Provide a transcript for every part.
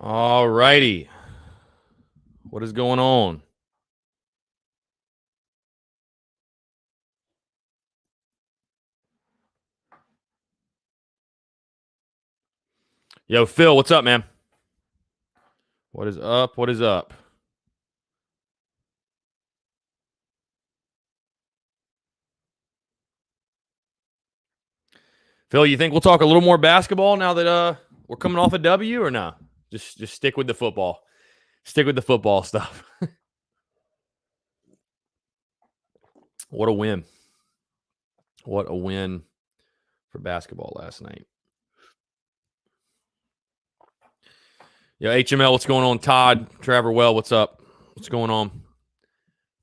All righty. What is going on? Yo, Phil, what's up, man? What is up? What is up? Phil, you think we'll talk a little more basketball now that we're coming off a W or no? Just stick with the football. Stick with the football stuff. What a win. What a win for basketball last night. Yo, HML, what's going on? Todd, Trevor, what's up? What's going on?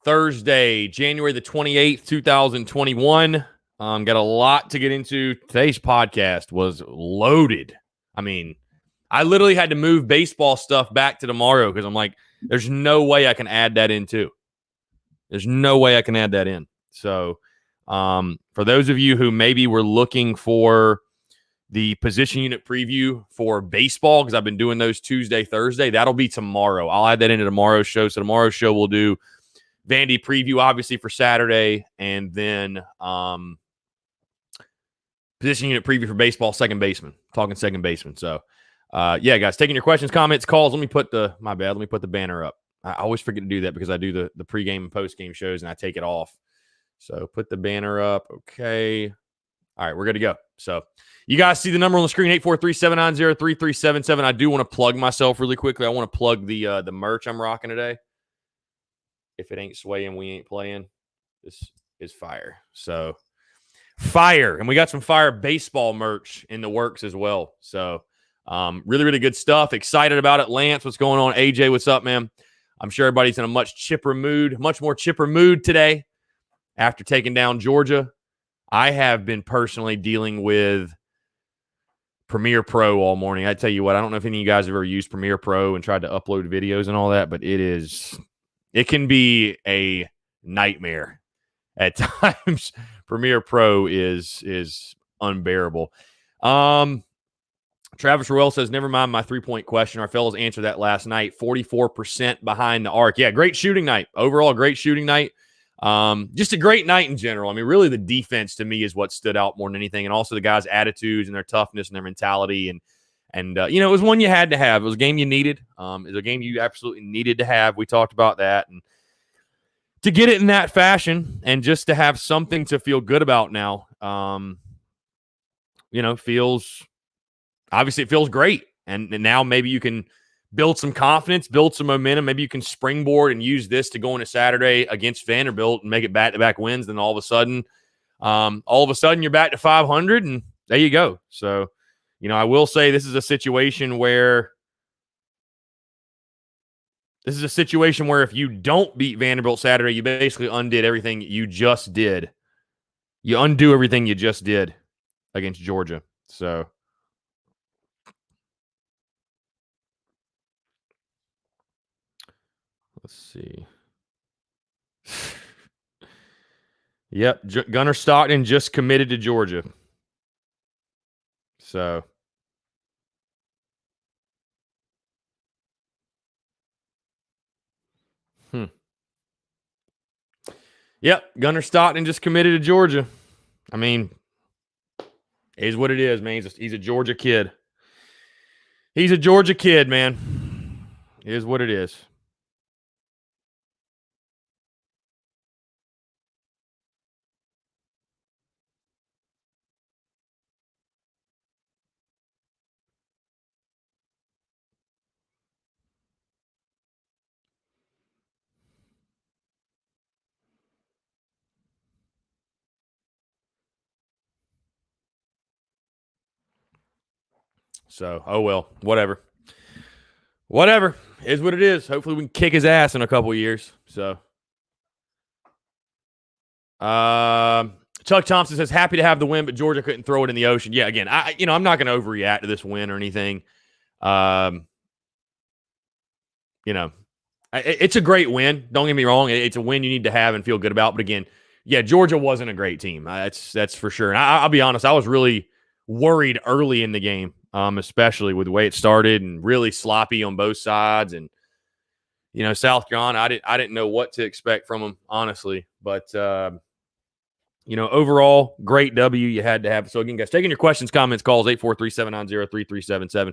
Thursday, January the 28th, 2021. Got a lot to get into. Today's podcast was loaded. I mean, I literally had to move baseball stuff back to tomorrow because I'm like, there's no way I can add that in too. There's no way I can add that in. So for those of you who maybe were looking for the position unit preview for baseball, because I've been doing those Tuesday, Thursday, that'll be tomorrow. I'll add that into tomorrow's show. So tomorrow's show we'll do Vandy preview, obviously, for Saturday, and then position unit preview for baseball, second baseman, talking second baseman. So, yeah, guys, taking your questions, comments, calls. Let me put the banner up. I always forget to do that because I do the pregame and postgame shows, and I take it off. So put the banner up. Okay. All right, we're good to go. So you guys see the number on the screen, 843-790-3377. I do want to plug myself really quickly. I want to plug the merch I'm rocking today. If it ain't swaying, we ain't playing. This is fire. So fire. And we got some fire baseball merch in the works as well. So really, really good stuff. Excited about it. Lance, what's going on? AJ, what's up, man? I'm sure everybody's in a much more chipper mood today after taking down Georgia. I have been personally dealing with Premiere Pro all morning. I tell you what, I don't know if any of you guys have ever used Premiere Pro and tried to upload videos and all that, but it can be a nightmare at times. Premiere Pro is unbearable. Travis Royal says, never mind my 3-point question. Our fellows answered that last night. 44% behind the arc. Yeah, great shooting night. Overall, great shooting night. Just a great night in general. I mean, really the defense to me is what stood out more than anything. And also the guys' attitudes and their toughness and their mentality. And it was one you had to have. It was a game you needed. It was a game you absolutely needed to have. We talked about that. And to get it in that fashion and just to have something to feel good about now, obviously it feels great. And now maybe you can build some confidence, build some momentum. Maybe you can springboard and use this to go into Saturday against Vanderbilt and make it back-to-back wins. Then all of a sudden you're back to 500, and there you go. So, I will say this is a situation where if you don't beat Vanderbilt Saturday, you basically undid everything you just did. You undo everything you just did against Georgia. So, let's see. Yep, Gunnar Stockton just committed to Georgia. So, Yep, Gunnar Stockton just committed to Georgia. I mean, it is what it is, man. He's a Georgia kid. He's a Georgia kid, man. It is what it is. So, oh well, whatever. Whatever. It is what it is. Hopefully we can kick his ass in a couple of years. So, Chuck Thompson says, happy to have the win, but Georgia couldn't throw it in the ocean. Yeah, again, I'm not going to overreact to this win or anything. It's a great win. Don't get me wrong. It's a win you need to have and feel good about. But again, yeah, Georgia wasn't a great team. That's for sure. And I'll be honest, I was really worried early in the game especially with the way it started and really sloppy on both sides. And South Carolina, I didn't know what to expect from them, honestly. But overall, great W you had to have. So again, guys, taking your questions, comments, calls 843-790-3377.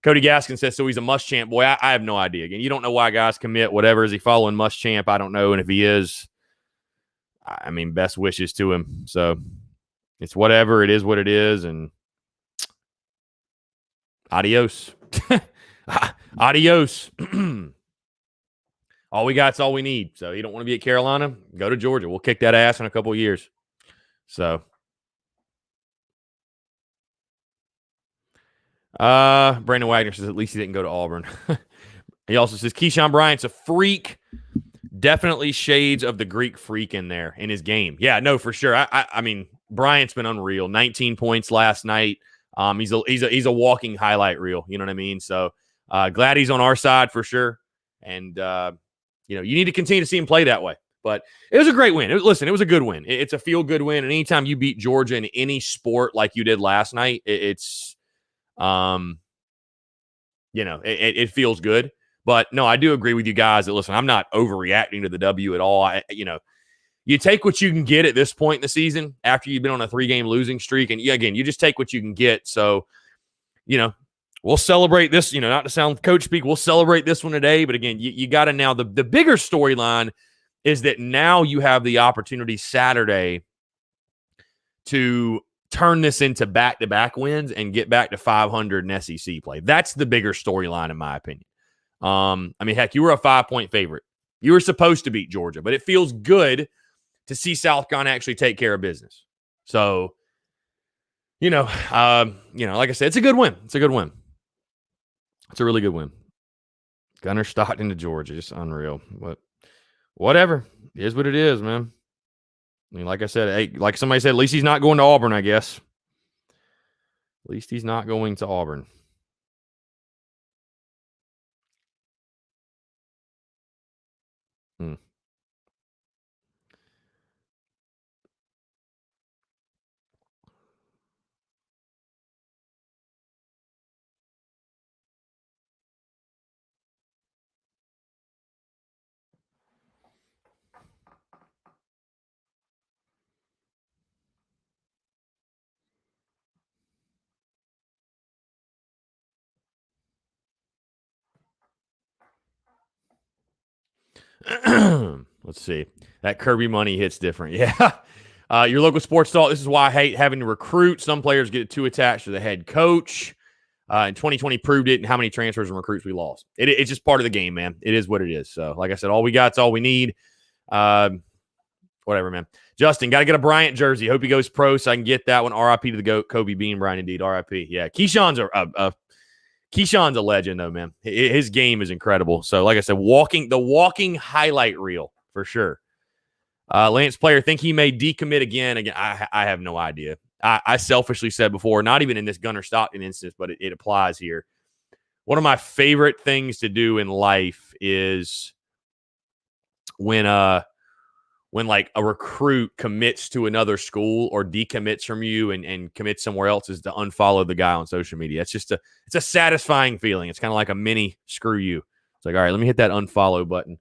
Cody Gaskin says, so he's a Muschamp boy. I have no idea. Again, you don't know why guys commit. Whatever. Is he following Muschamp? I don't know. And if he is, I mean, best wishes to him. So it's whatever. It is what it is. And adios. Adios. All we got's all we need. So you don't want to be at Carolina? Go to Georgia. We'll kick that ass in a couple of years. So Brandon Wagner says at least he didn't go to Auburn. He also says Keyshawn Bryant's a freak. Definitely shades of the Greek freak in there in his game. Yeah, no, for sure. I mean, Bryant's been unreal. 19 points last night. He's a walking highlight reel. You know what I mean? So glad he's on our side for sure. And you need to continue to see him play that way. But it was a great win. It was a good win. It's a feel-good win. And anytime you beat Georgia in any sport like you did last night, it feels good. But no, I do agree with you guys that, listen, I'm not overreacting to the W at all. You take what you can get at this point in the season after you've been on a 3-game losing streak. And again, you just take what you can get. So, we'll celebrate this, not to sound coach speak, we'll celebrate this one today. But again, you got to now, the bigger storyline is that now you have the opportunity Saturday to turn this into back-to-back wins and get back to 500 in SEC play. That's the bigger storyline, in my opinion. Heck, you were a 5-point favorite. You were supposed to beat Georgia, but it feels good to see South Carolina actually take care of business. So, like I said, it's a good win. It's a good win. It's a really good win. Gunner Stockton to Georgia, just unreal. But whatever, it is what it is, man. I mean, like I said, hey, like somebody said, at least he's not going to Auburn, I guess. At least he's not going to Auburn. Let's see. That Kirby money hits different. Yeah. Your local sports talk. This is why I hate having to recruit. Some players get too attached to the head coach. And 2020 proved it, and how many transfers and recruits we lost. It's just part of the game, man. It is what it is. So, like I said, all we got's all we need. Whatever, man. Justin, got to get a Bryant jersey. Hope he goes pro so I can get that one. RIP to the GOAT, Kobe Bean Bryant, indeed. RIP. Yeah, Keyshawn's a legend, though, man. His game is incredible. So, like I said, the walking highlight reel for sure. Lance Player, think he may decommit again. Again, I have no idea. I selfishly said before, not even in this Gunner Stockton instance, but it applies here. One of my favorite things to do in life is when like a recruit commits to another school or decommits from you and commits somewhere else, is to unfollow the guy on social media. It's a satisfying feeling. It's kind of like a mini screw you. It's like, all right, let me hit that unfollow button.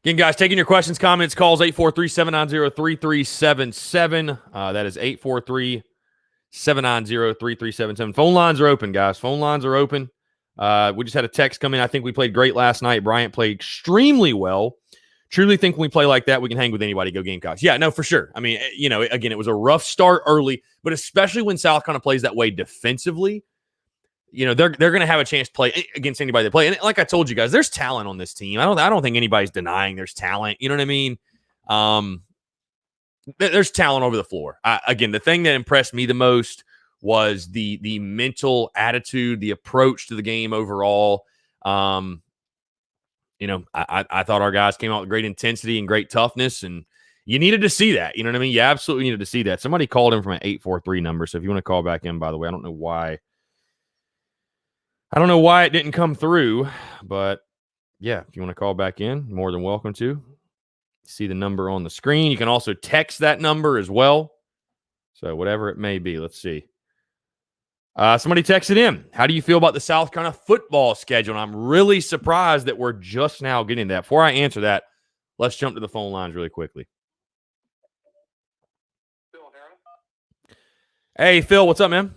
Again, guys, taking your questions, comments, calls, 843-790-3377. That is 843-790-3377. Phone lines are open, guys. Phone lines are open. We just had a text come in. I think we played great last night. Bryant played extremely well. Truly think when we play like that, we can hang with anybody. Go Gamecocks. Yeah, no, for sure. I mean, again, it was a rough start early, but especially when South kind of plays that way defensively, they're going to have a chance to play against anybody they play. And like I told you guys, there's talent on this team. I don't think anybody's denying there's talent. You know what I mean? there's talent over the floor. Again, the thing that impressed me the most was the mental attitude, the approach to the game overall. I thought our guys came out with great intensity and great toughness, and you needed to see that. You know what I mean? You absolutely needed to see that. Somebody called in from an 843 number, so if you want to call back in, by the way, I don't know why it didn't come through, but yeah, if you want to call back in, more than welcome to. See the number on the screen. You can also text that number as well. So whatever it may be, let's see. Somebody texted in. How do you feel about the South Carolina football schedule? And I'm really surprised that we're just now getting that. Before I answer that, let's jump to the phone lines really quickly. Hey, Phil, what's up, man?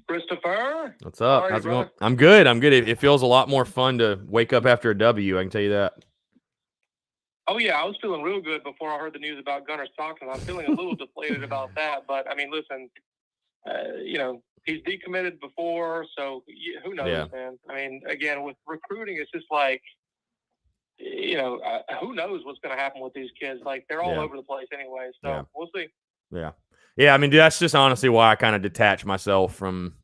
Christopher, what's up? How's it going? I'm good. It feels a lot more fun to wake up after a W. I can tell you that. Oh, yeah, I was feeling real good before I heard the news about Gunnar Stockton. I'm feeling a little deflated about that. But, I mean, listen, he's decommitted before, so who knows, man? I mean, again, with recruiting, it's just like, who knows what's going to happen with these kids? Like, they're all over the place anyway, so we'll see. Yeah. Yeah, I mean, that's just honestly why I kind of detach myself from,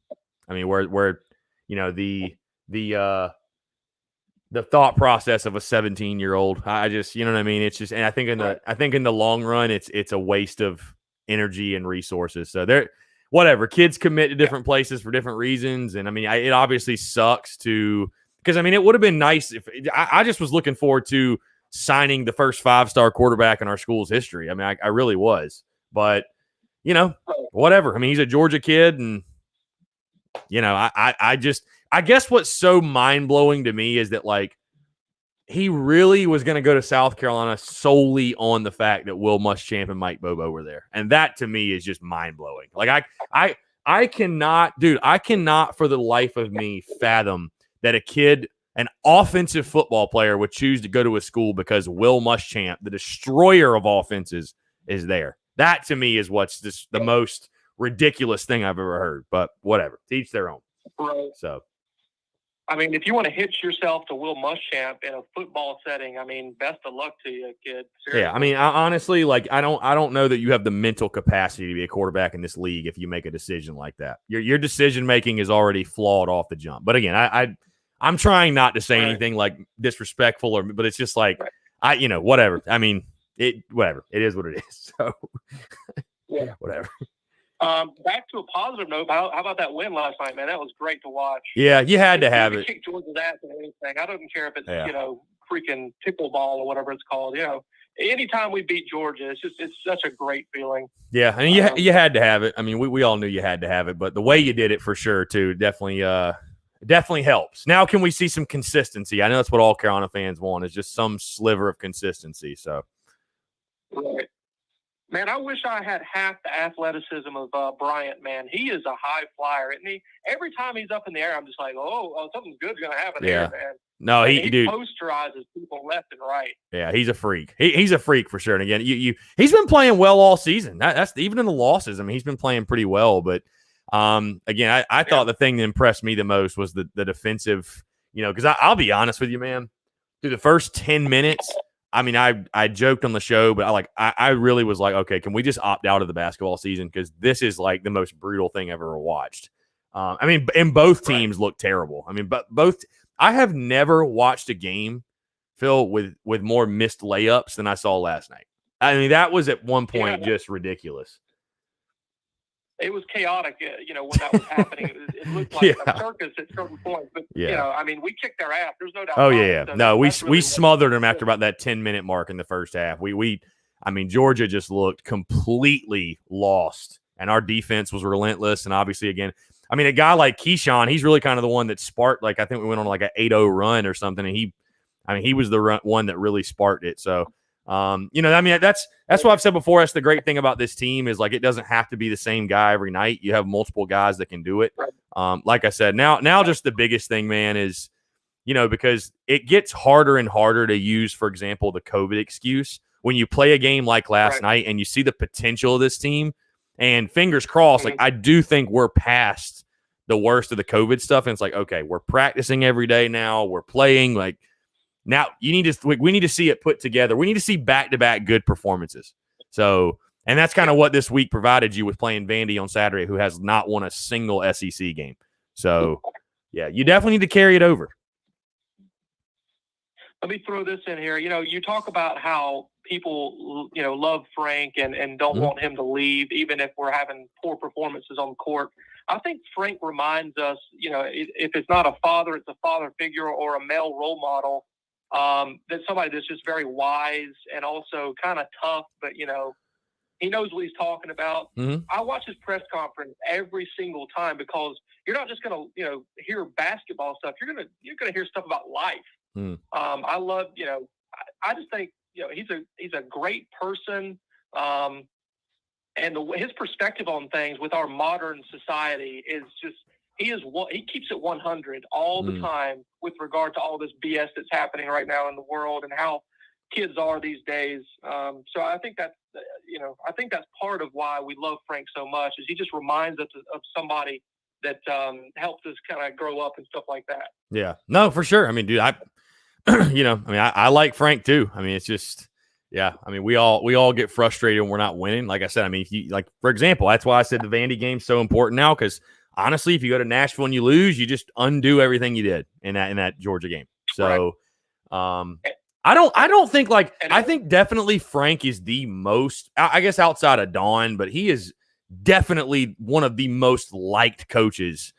I mean, where the thought process of a 17-year-old. I just, you know what I mean? It's just, and I think in the long run, it's a waste of energy and resources. So whatever, kids commit to different places for different reasons. And I mean, it obviously sucks because I mean, it would have been nice if I just was looking forward to signing the first 5-star quarterback in our school's history. I mean, I really was, but whatever. I mean, he's a Georgia kid, and I guess what's so mind-blowing to me is that, like, he really was going to go to South Carolina solely on the fact that Will Muschamp and Mike Bobo were there. And that, to me, is just mind-blowing. Like, I cannot for the life of me fathom that an offensive football player would choose to go to a school because Will Muschamp, the destroyer of offenses, is there. That, to me, is what's just the most ridiculous thing I've ever heard. But whatever. To each their own. Right. So, I mean, if you want to hitch yourself to Will Muschamp in a football setting, I mean, best of luck to you, kid. Seriously. Yeah, I mean, honestly, like, I don't know that you have the mental capacity to be a quarterback in this league if you make a decision like that. Your decision making is already flawed off the jump. But again, I'm trying not to say anything like disrespectful but it's just like whatever. I mean, whatever. It is what it is. So whatever. Back to a positive note, how about that win last night, man? That was great to watch. Yeah, you had to have it. Kick Georgia's ass and anything. I don't care if it's freaking pickleball or whatever it's called. Anytime we beat Georgia, it's such a great feeling. Yeah, I mean, you had to have it. I mean, we all knew you had to have it, but the way you did it for sure too definitely helps. Now, can we see some consistency? I know that's what all Carolina fans want, is just some sliver of consistency. So, right. Man, I wish I had half the athleticism of Bryant, man. He is a high flyer, isn't he? Every time he's up in the air, I'm just like, oh something's good's going to happen here, man. No, he posterizes people left and right. Yeah, he's a freak. He's a freak for sure. And again, he's been playing well all season. That's even in the losses. I mean, he's been playing pretty well. But again, I thought the thing that impressed me the most was the defensive. Because I'll be honest with you, man. Through the first 10 minutes. I mean, I joked on the show, but I really was like, okay, can we just opt out of the basketball season? Because this is like the most brutal thing I've ever watched. I mean, and both teams look terrible. I mean, but I have never watched a game, Phil, with more missed layups than I saw last night. I mean, that was at one point just ridiculous. It was chaotic, when that was happening. It looked like a circus at certain points. But, I mean, we kicked their ass. There's no doubt. Oh, yeah. So no, we smothered them after about that 10-minute mark in the first half. I mean, Georgia just looked completely lost, and our defense was relentless. And obviously, again, I mean, a guy like Keyshawn, he's really kind of the one that sparked, like, I think we went on like an 8-0 run or something, and he was the one that really sparked it. So, I mean, that's what I've said before. That's the great thing about this team is, like, it doesn't have to be the same guy every night. You have multiple guys that can do it. Like I said, now just the biggest thing, man, is, because it gets harder and harder to use, for example, the COVID excuse when you play a game like last night and you see the potential of this team, and fingers crossed, like, I do think we're past the worst of the COVID stuff. And it's like, okay, we're practicing every day now. We're playing, like, now we need to see it put together. We need to see back-to-back good performances. So, and that's kind of what this week provided you with playing Vandy on Saturday, who has not won a single SEC game. So, yeah, you definitely need to carry it over. Let me throw this in here. You talk about how people, love Frank and don't want him to leave, even if we're having poor performances on the court. I think Frank reminds us, if it's not a father, it's a father figure or a male role model, that somebody that's just very wise and also kind of tough, but, he knows what he's talking about. Mm-hmm. I watch his press conference every single time because you're not just going to, hear basketball stuff. You're going to hear stuff about life. I love, I just think, he's a great person. And his perspective on things with our modern society is just, he keeps it 100 all the time with regard to all this BS that's happening right now in the world and how kids are these days. So I think that's, I think that's part of why we love Frank so much is he just reminds us of somebody that helped us kind of grow up and stuff like that. Yeah, no, for sure. I mean, dude, I like Frank too. I mean, it's just, yeah. I mean, we all get frustrated when we're not winning. Like I said, I mean, if you, like, for example, that's why I said the Vandy game's so important now. Cause honestly, if you go to Nashville and you lose, you just undo everything you did in that Georgia game. So, I don't think I think definitely Frank is the most, I guess outside of Dawn, but he is definitely one of the most liked coaches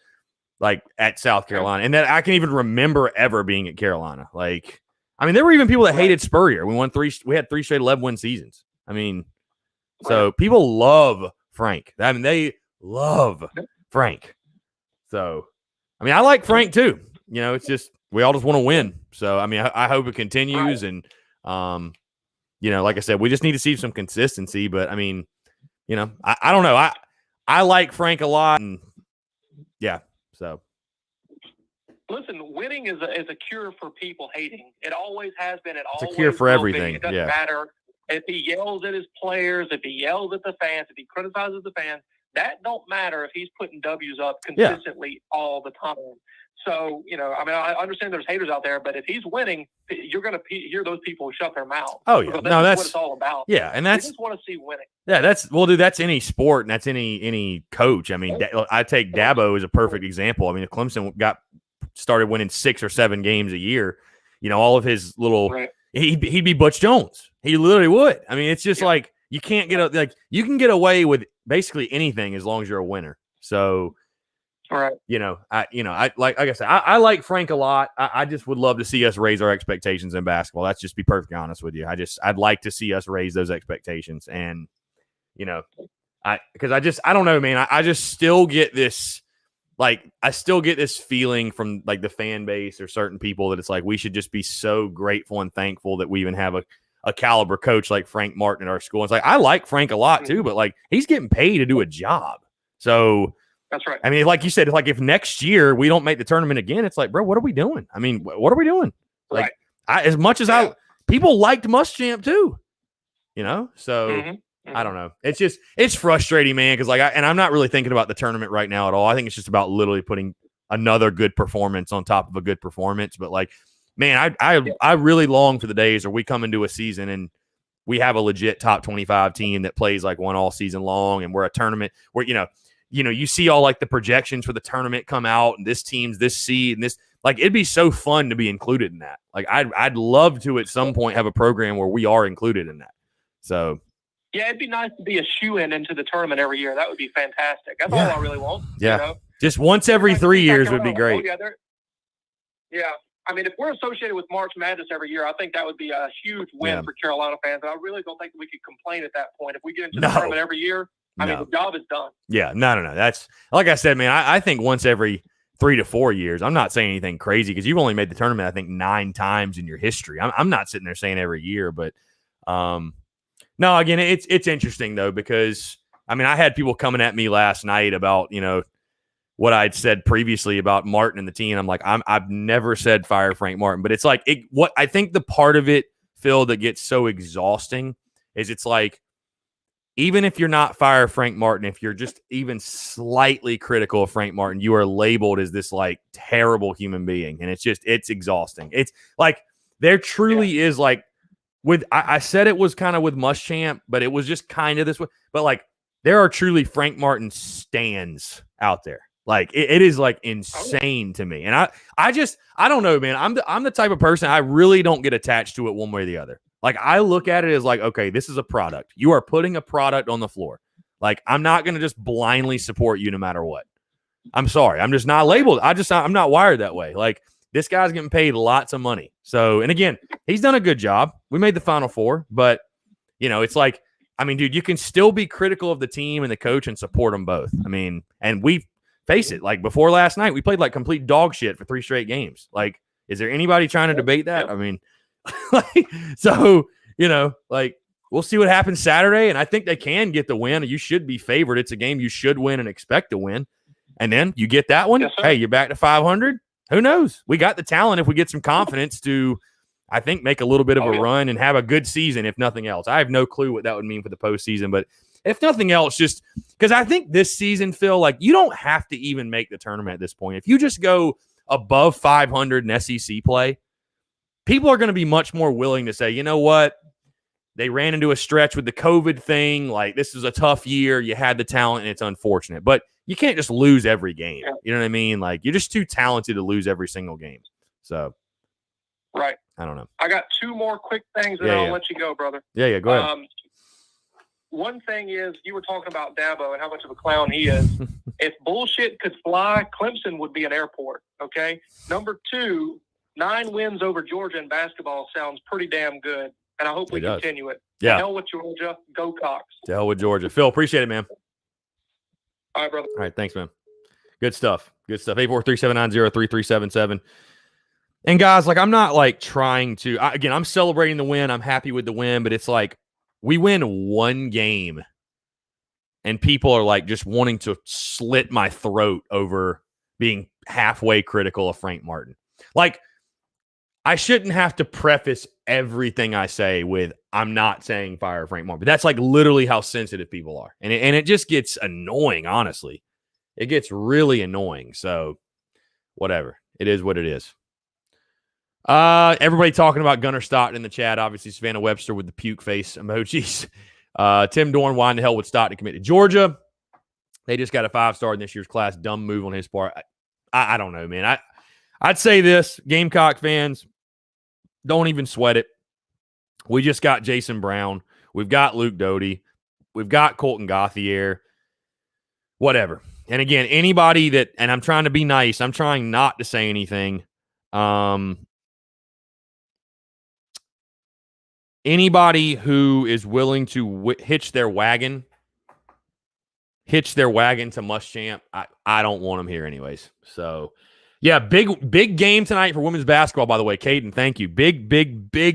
like at South Carolina, and that I can even remember ever being at Carolina. Like, I mean, there were even people that hated Spurrier. We had 3 straight 11-win seasons. I mean, so people love Frank. I mean, they love Frank. So, I mean, I like Frank too. It's just we all just want to win. So, I mean, I hope it continues. And, like I said, we just need to see some consistency. But I mean, I don't know. I like Frank a lot, and yeah. So, listen, winning is a cure for people hating. It always has been. It's a cure for everything. It doesn't matter if he yells at his players, if he yells at the fans, if he criticizes the fans. That don't matter if he's putting W's up consistently all the time. So, I understand there's haters out there, but if he's winning, you're going to hear those people shut their mouth. Oh, yeah. That's what it's all about. Yeah, and that's – you just want to see winning. Yeah, that's any sport, and that's any coach. I mean, I take Dabo as a perfect example. I mean, if Clemson started winning 6 or 7 games a year, all of his little he'd be Butch Jones. He literally would. I mean, it's just like you can't you can get away with basically anything as long as you're a winner. So, I like I said, I like Frank a lot. I just would love to see us raise our expectations in basketball. That's just be perfectly honest with you. I'd like to see us raise those expectations, and because I don't know, man. I just still get this, feeling from like the fan base or certain people that it's like we should just be so grateful and thankful that we even have a caliber coach like Frank Martin at our school. It's like I like Frank a lot too, but like he's getting paid to do a job. So that's right. I mean, like you said, like if next year we don't make the tournament again, it's like, bro, what are we doing? I mean, what are we doing? Like, as much as people liked Muschamp too, So I don't know. It's frustrating, man. Because and I'm not really thinking about the tournament right now at all. I think it's just about literally putting another good performance on top of a good performance. But like, man, I really long for the days where we come into a season and we have a legit top 25 team that plays like one all season long, and we're a tournament where you see all like the projections for the tournament come out, and this team's this seed and this, like, it'd be so fun to be included in that. Like I'd love to at some point have a program where we are included in that. So yeah, it'd be nice to be a shoe-in into the tournament every year. That would be fantastic. That's all I really want. Yeah. Just once every 3 years would be great. Yeah. I mean, if we're associated with March Madness every year, I think that would be a huge win for Carolina fans. And I really don't think we could complain at that point. If we get into the tournament every year, I mean, the job is done. Yeah, no. That's, like I said, man, I think once every 3 to 4 years. I'm not saying anything crazy because you've only made the tournament, I think, 9 times in your history. I'm not sitting there saying every year, but no, again, it's interesting though, because I mean, I had people coming at me last night about, what I'd said previously about Martin and the team. I'm like, I've never said fire Frank Martin, but it's like what I think the part of it, Phil, that gets so exhausting is it's like, even if you're not fire Frank Martin, if you're just even slightly critical of Frank Martin, you are labeled as this like terrible human being. And it's exhausting. It's like, there truly is like I said it was kind of with Muschamp, but it was just kind of this way. But like, there are truly Frank Martin stands out there. Like it is like insane to me. And I don't know, man. I'm the type of person, I really don't get attached to it one way or the other. Like I look at it as like, okay, this is a product. You are putting a product on the floor. Like I'm not going to just blindly support you no matter what. I'm sorry. I'm just not labeled. I'm not wired that way. Like this guy's getting paid lots of money. So, and again, he's done a good job. We made the Final Four, but it's like, I mean, dude, you can still be critical of the team and the coach and support them both. I mean, and we face it, like before last night, we played like complete dog shit for 3 straight games. Like, is there anybody trying to debate that? I mean, so, like we'll see what happens Saturday. And I think they can get the win. You should be favored. It's a game you should win and expect to win. And then you get that one. Yes, hey, you're back to 500. Who knows? We got the talent if we get some confidence to, I think, make a little bit of a run and have a good season, if nothing else. I have no clue what that would mean for the postseason, but if nothing else, just because I think this season, Phil, like you don't have to even make the tournament at this point. If you just go above 500 in SEC play, people are going to be much more willing to say, you know what? They ran into a stretch with the COVID thing. Like, this is a tough year. You had the talent, and it's unfortunate. But you can't just lose every game. You know what I mean? Like, you're just too talented to lose every single game. So, right. I don't know. I got 2 more quick things, and then I'll let you go, brother. Yeah, go ahead. One thing is, you were talking about Dabo and how much of a clown he is. If bullshit could fly, Clemson would be an airport, okay? Number 2, 9 wins over Georgia in basketball sounds pretty damn good. And I hope we continue it. Yeah. To hell with Georgia. Go Cox. To hell with Georgia. Phil, appreciate it, man. All right, brother. All right, thanks, man. Good stuff. 843-790-3377. And guys, like I'm not like trying to. Again, I'm celebrating the win. I'm happy with the win, but it's like we win one game, and people are like just wanting to slit my throat over being halfway critical of Frank Martin. Like, I shouldn't have to preface everything I say with I'm not saying fire Frank Martin, but that's like literally how sensitive people are. And it just gets annoying, honestly. It gets really annoying. So whatever. It is what it is. Everybody talking about Gunnar Stockton in the chat. Obviously, Savannah Webster with the puke face emojis. Tim Dorn, why in the hell would Stockton commit to Georgia? They just got a 5-star in this year's class. Dumb move on his part. I don't know, man. I'd say this, Gamecock fans, don't even sweat it. We just got Jason Brown. We've got Luke Doty. We've got Colton Gauthier. Whatever. And again, anybody that, and I'm trying to be nice, I'm trying not to say anything. Anybody who is willing to hitch their wagon to Muschamp, I don't want them here anyways. So, yeah, big game tonight for women's basketball, by the way. Caden, thank you. Big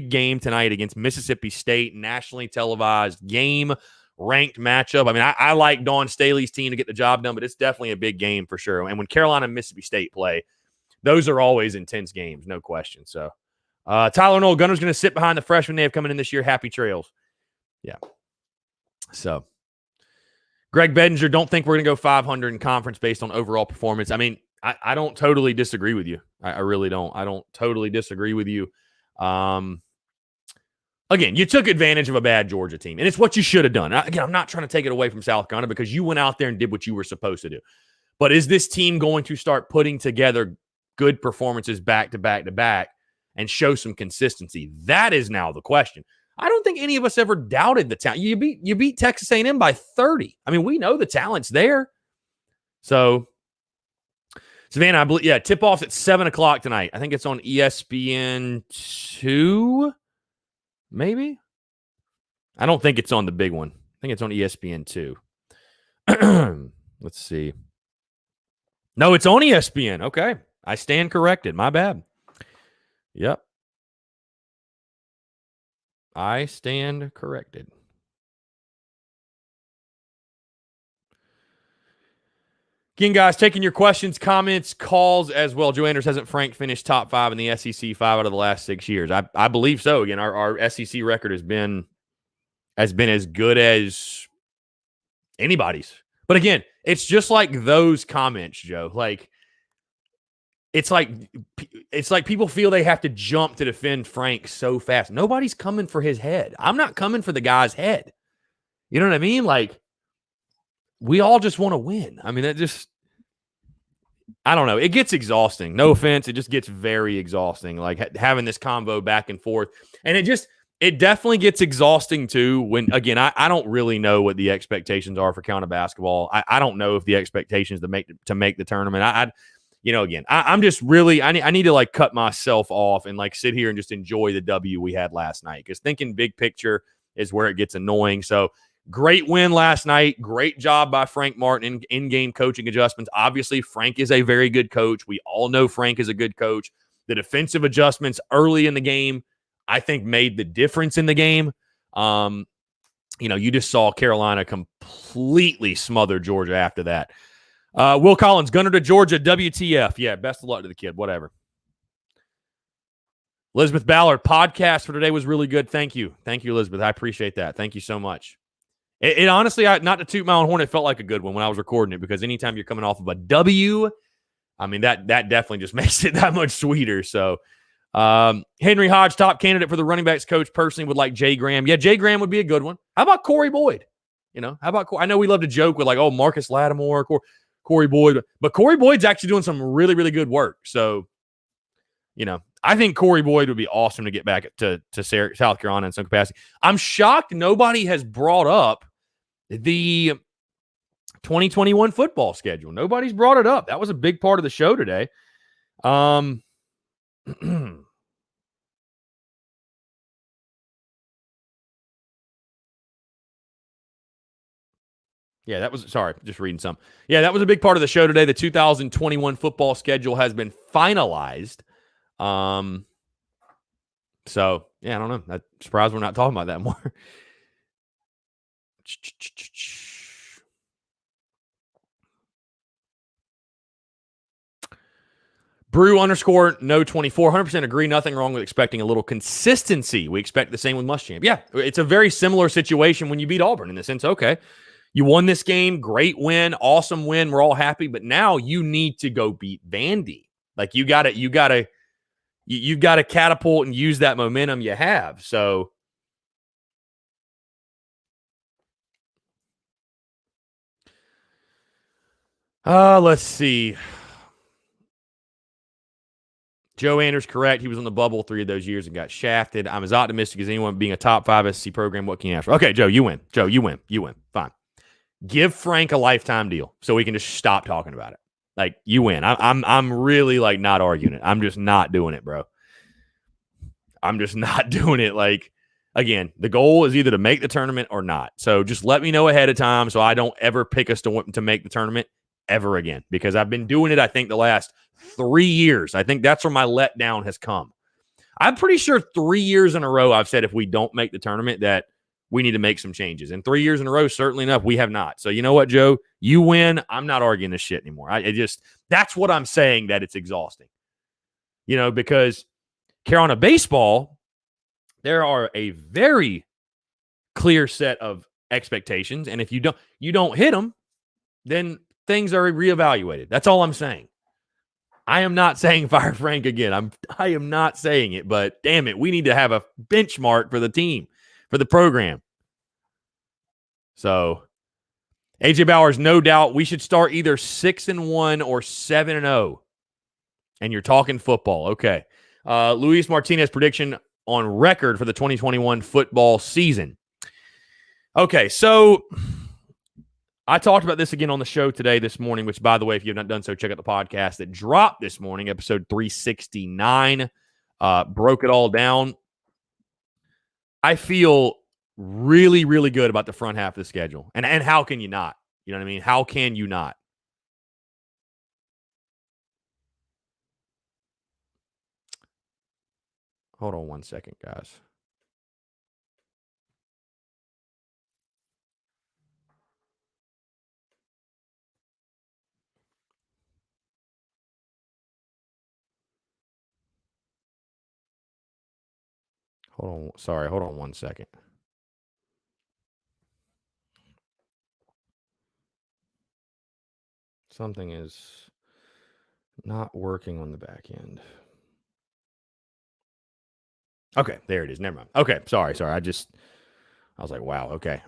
game tonight against Mississippi State, nationally televised game, ranked matchup. I mean, I like Dawn Staley's team to get the job done, but it's definitely a big game for sure. And when Carolina and Mississippi State play, those are always intense games, no question. So, Tyler Noel, Gunner's going to sit behind the freshman they have coming in this year. Happy trails. Yeah. So, Greg Bedinger, don't think we're going to go 500 in conference based on overall performance. I mean, I don't totally disagree with you. I really don't. I don't totally disagree with you. Again, you took advantage of a bad Georgia team, and it's what you should have done. Again, I'm not trying to take it away from South Carolina because you went out there and did what you were supposed to do. But is this team going to start putting together good performances back to back to back and show some consistency? That is now the question. I don't think any of us ever doubted the talent. You beat Texas A&M by 30. I mean, we know the talent's there. So, Savannah, I believe, yeah, tip-off's at 7 o'clock tonight. I think it's on ESPN 2, maybe? I don't think it's on the big one. I think it's on ESPN 2. Let's see. No, it's on ESPN. Okay. I stand corrected. My bad. Yep. I stand corrected. Again, guys, taking your questions, comments, calls as well. Joe Anders, hasn't Frank finished top 5 in the SEC 5 out of the last 6 years? I believe so. Again, our SEC record has been as good as anybody's. But again, it's just like those comments, Joe. Like, it's like people feel they have to jump to defend Frank so fast. Nobody's coming for his head. I'm not coming for the guy's head. You know what I mean? Like, we all just want to win. I mean, that just, I don't know. It gets exhausting. No offense. It just gets very exhausting. Like having this convo back and forth. And it definitely gets exhausting too when, again, I don't really know what the expectations are for Carolina basketball. I don't know if the expectations to make the tournament. I'm just really, I need to like cut myself off and like sit here and just enjoy the W we had last night, because thinking big picture is where it gets annoying. So great win last night. Great job by Frank Martin in-game coaching adjustments. Obviously, Frank is a very good coach. We all know Frank is a good coach. The defensive adjustments early in the game, I think, made the difference in the game. You just saw Carolina completely smother Georgia after that. Will Collins, Gunner to Georgia, WTF. Yeah, best of luck to the kid, whatever. Elizabeth Ballard, podcast for today was really good. Thank you. Thank you, Elizabeth. I appreciate that. Thank you so much. It honestly, not to toot my own horn, it felt like a good one when I was recording it, because anytime you're coming off of a W, I mean, that definitely just makes it that much sweeter. So, Henry Hodge, top candidate for the running backs coach, personally would like Jay Graham. Yeah, Jay Graham would be a good one. How about Corey Boyd? How about I know we love to joke with like, oh, Marcus Lattimore, Corey Boyd, but Corey Boyd's actually doing some really, really good work. So, I think Corey Boyd would be awesome to get back to South Carolina in some capacity. I'm shocked nobody has brought up the 2021 football schedule. Nobody's brought it up. That was a big part of the show today. Yeah, that was, sorry, just reading some. Yeah, that was a big part of the show today. The 2021 football schedule has been finalized. So, yeah, I don't know. I'm surprised we're not talking about that more. Brew _ no 24. 100% agree. Nothing wrong with expecting a little consistency. We expect the same with Muschamp. Yeah, it's a very similar situation when you beat Auburn in the sense, okay, you won this game, great win, awesome win. We're all happy, but now you need to go beat Vandy. Like you got to catapult and use that momentum you have. So let's see. Joe Anders, correct. He was on the bubble 3 of those years and got shafted. I'm as optimistic as anyone being a top 5 SEC program. What can you ask for? Okay, Joe, you win. Joe, you win. You win. Fine. Give Frank a lifetime deal so we can just stop talking about it. Like, you win. I'm really like not arguing it. I'm just not doing it, bro. I'm just not doing it. Like, again, the goal is either to make the tournament or not. So just let me know ahead of time so I don't ever pick us to make the tournament ever again, because I've been doing it, I think, the last 3 years. I think that's where my letdown has come. I'm pretty sure 3 years in a row I've said if we don't make the tournament that we need to make some changes. And 3 years in a row, certainly enough, we have not. So you know what, Joe? You win. I'm not arguing this shit anymore. That's what I'm saying, that it's exhausting. Because Carolina baseball, there are a very clear set of expectations. And if you don't hit them, then things are reevaluated. That's all I'm saying. I am not saying fire Frank again. I am not saying it, but damn it, we need to have a benchmark for the team, for the program. So, AJ Bowers, no doubt we should start either 6-1 or 7-0. And you're talking football. Okay. Luis Martinez prediction on record for the 2021 football season. Okay, so I talked about this again on the show this morning, which, by the way, if you have not done so, check out the podcast that dropped this morning, episode 369. Broke it all down. I feel really, really good about the front half of the schedule. And how can you not? You know what I mean? How can you not? Hold on one second, guys. Hold on. Sorry, hold on one second. Something is Not working on the back end. Okay, there it is. Never mind. Okay, sorry. I was like, wow, okay.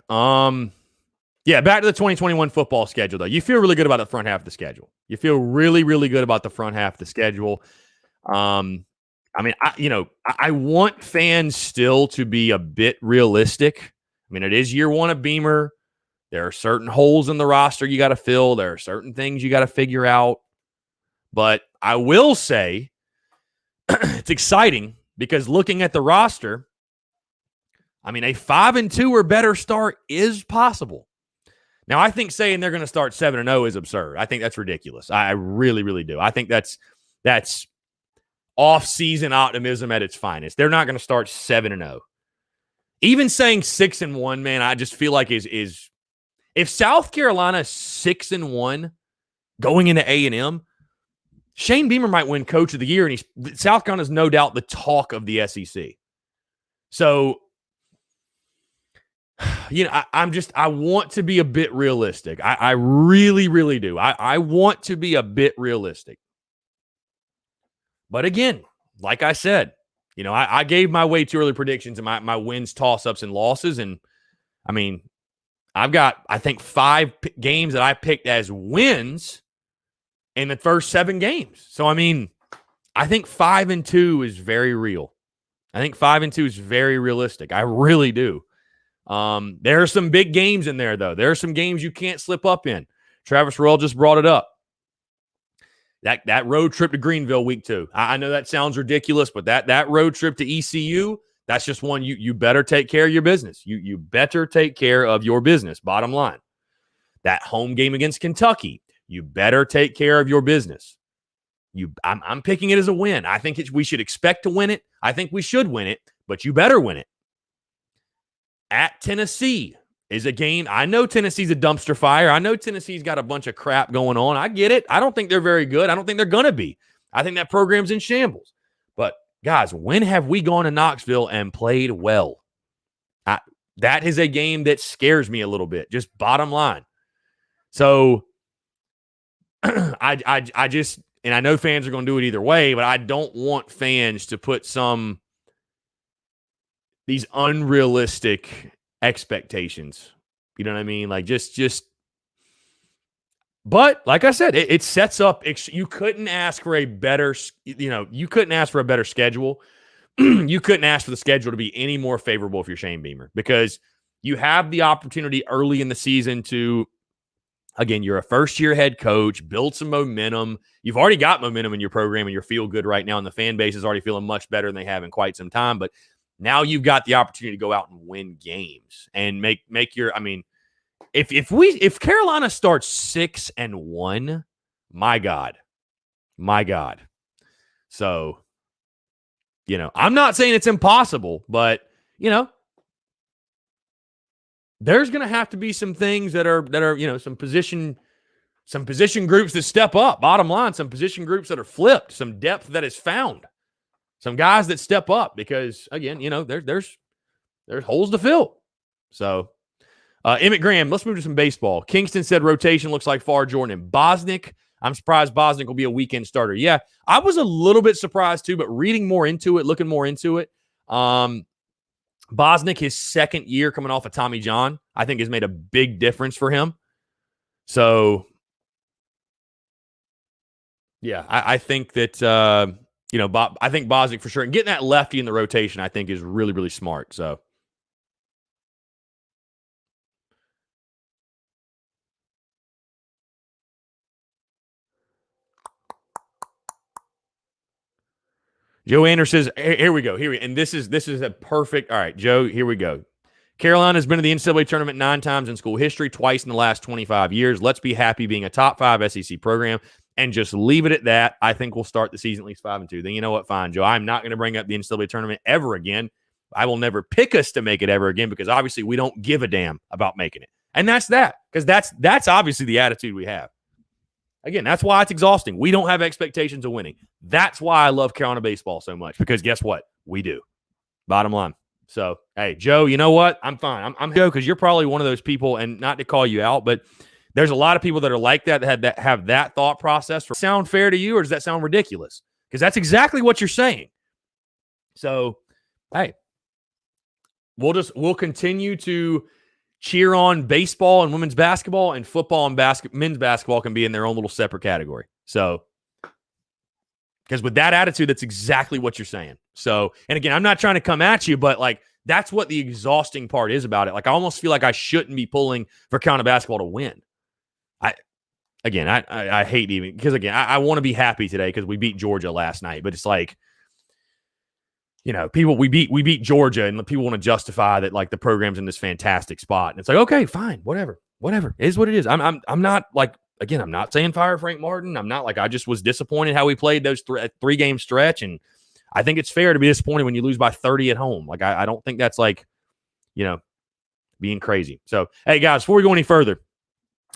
Yeah, back to the 2021 football schedule, though. You feel really good about the front half of the schedule. You feel really, really good about the front half of the schedule. I mean, I want fans still to be a bit realistic. I mean, it is year one of Beamer. There are certain holes in the roster you got to fill. There are certain things you got to figure out. But I will say it's exciting because looking at the roster, I mean, a 5-2 or better start is possible. Now, I think saying they're going to start 7-0 is absurd. I think that's ridiculous. I really, really do. I think that's off-season optimism at its finest. They're not going to start 7-0. Even saying 6-1, man, I just feel like is if South Carolina 6-1 going into A&M, Shane Beamer might win Coach of the Year, and South Carolina is no doubt the talk of the SEC. So, I want to be a bit realistic. I really, really do. I want to be a bit realistic. But again, like I said, I gave my way too early predictions and my wins, toss-ups, and losses. And, I mean, I've got, I think, 5 games that I picked as wins in the first 7 games. So, I mean, I think 5-2 is very real. I think 5-2 is very realistic. I really do. There are some big games in there, though. There are some games you can't slip up in. Travis Royal just brought it up. That road trip to Greenville week 2. I know that sounds ridiculous, but that road trip to ECU, that's just one you better take care of your business. You better take care of your business, bottom line. That home game against Kentucky, you better take care of your business. I'm picking it as a win. I think we should expect to win it. I think we should win it, but you better win it. At Tennessee is a game. I know Tennessee's a dumpster fire. I know Tennessee's got a bunch of crap going on. I get it. I don't think they're very good. I don't think they're going to be. I think that program's in shambles. But, guys, when have we gone to Knoxville and played well? That is a game that scares me a little bit, just bottom line. So, I just, and I know fans are going to do it either way, but I don't want fans to put these unrealistic expectations. You know what I mean? Like just but like I said, it sets up, you couldn't ask for a better, you couldn't ask for a better schedule. You couldn't ask for the schedule to be any more favorable if you're Shane Beamer, because you have the opportunity early in the season to, again, you're a first-year head coach, build some momentum. You've already got momentum in your program and you feel good right now, and the fan base is already feeling much better than they have in quite some time. But now you've got the opportunity to go out and win games and make your, I mean, if Carolina starts 6-1, my God. So, I'm not saying it's impossible, but, there's going to have to be some things that are, some position groups that step up, bottom line, some position groups that are flipped, some depth that is found. Some guys that step up because, again, there's holes to fill. So, Emmett Graham, let's move to some baseball. Kingston said rotation looks like Farr, Jordan, and Bosnick. I'm surprised Bosnick will be a weekend starter. Yeah, I was a little bit surprised too, but reading more into it, looking more into it, Bosnick, his second year coming off of Tommy John, I think has made a big difference for him. So, yeah, I think that I think Bosnick for sure. And getting that lefty in the rotation, I think, is really, really smart. So, Joe Anderson says, here we go. And this is a perfect. All right, Joe, here we go. Carolina has been to the NCAA tournament 9 times in school history, twice in the last 25 years. Let's be happy being a top 5 SEC program and just leave it at that. I think we'll start the season at least 5-2. Then you know what? Fine, Joe. I'm not going to bring up the NCAA tournament ever again. I will never pick us to make it ever again because obviously we don't give a damn about making it. And that's that, because that's obviously the attitude we have. Again, that's why it's exhausting. We don't have expectations of winning. That's why I love Carolina baseball so much, because guess what? We do. Bottom line. So, hey, Joe, you know what? I'm fine. I'm Joe, because you're probably one of those people, and not to call you out, but there's a lot of people that are like that have that thought process. Sound fair to you, or does that sound ridiculous? Because that's exactly what you're saying. So, hey, we'll continue to cheer on baseball and women's basketball, and football and men's basketball can be in their own little separate category. So, because with that attitude, that's exactly what you're saying. So, and again, I'm not trying to come at you, but like, that's what the exhausting part is about it. Like, I almost feel like I shouldn't be pulling for Carolina basketball to win. I hate even, because again, I want to be happy today because we beat Georgia last night, but it's like, you know, we beat Georgia, and people want to justify that like the program's in this fantastic spot. And it's like, okay, fine, whatever. It is what it is. I'm not like, again, I'm not saying fire Frank Martin. I'm not like, I just was disappointed how we played those three-game stretch. And I think it's fair to be disappointed when you lose by 30 at home. Like, I don't think that's like, you know, being crazy. So, hey, guys, before we go any further,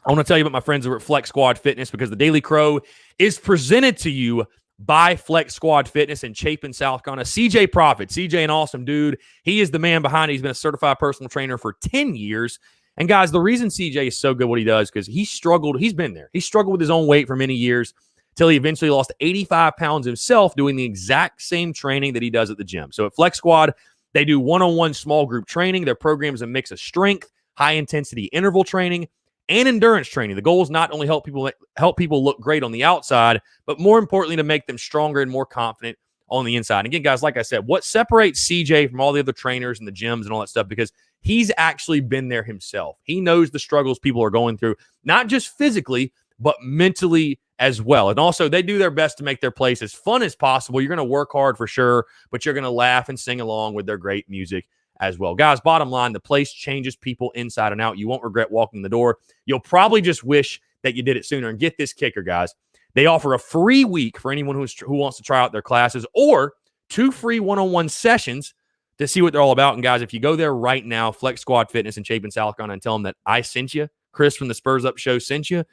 I want to tell you about my friends over at Flex Squad Fitness, because the Daily Crow is presented to you by Flex Squad Fitness in Chapin, South Carolina. CJ Prophet. CJ, an awesome dude. He is the man behind it. He's been a certified personal trainer for 10 years. And guys, the reason CJ is so good what he does, because he struggled. He's been there. He struggled with his own weight for many years until he eventually lost 85 pounds himself doing the exact same training that he does at the gym. So at Flex Squad, they do one-on-one small group training. Their program is a mix of strength, high-intensity interval training, and endurance training. The goal is not only help people look great on the outside, but more importantly, to make them stronger and more confident on the inside. And again, guys, like I said, what separates CJ from all the other trainers and the gyms and all that stuff, because he's actually been there himself. He knows the struggles people are going through, not just physically, but mentally as well. And also, they do their best to make their place as fun as possible. You're going to work hard for sure, but you're going to laugh and sing along with their great music as well. Guys, bottom line, the place changes people inside and out. You won't regret walking the door. You'll probably just wish that you did it sooner. And get this kicker, guys. They offer a free week for anyone who wants to try out their classes, or 2 free one-on-one sessions to see what they're all about. And guys, if you go there right now, Flex Squad Fitness in Chapin, South Carolina, and tell them that I sent you, Chris from the Spurs Up Show sent you,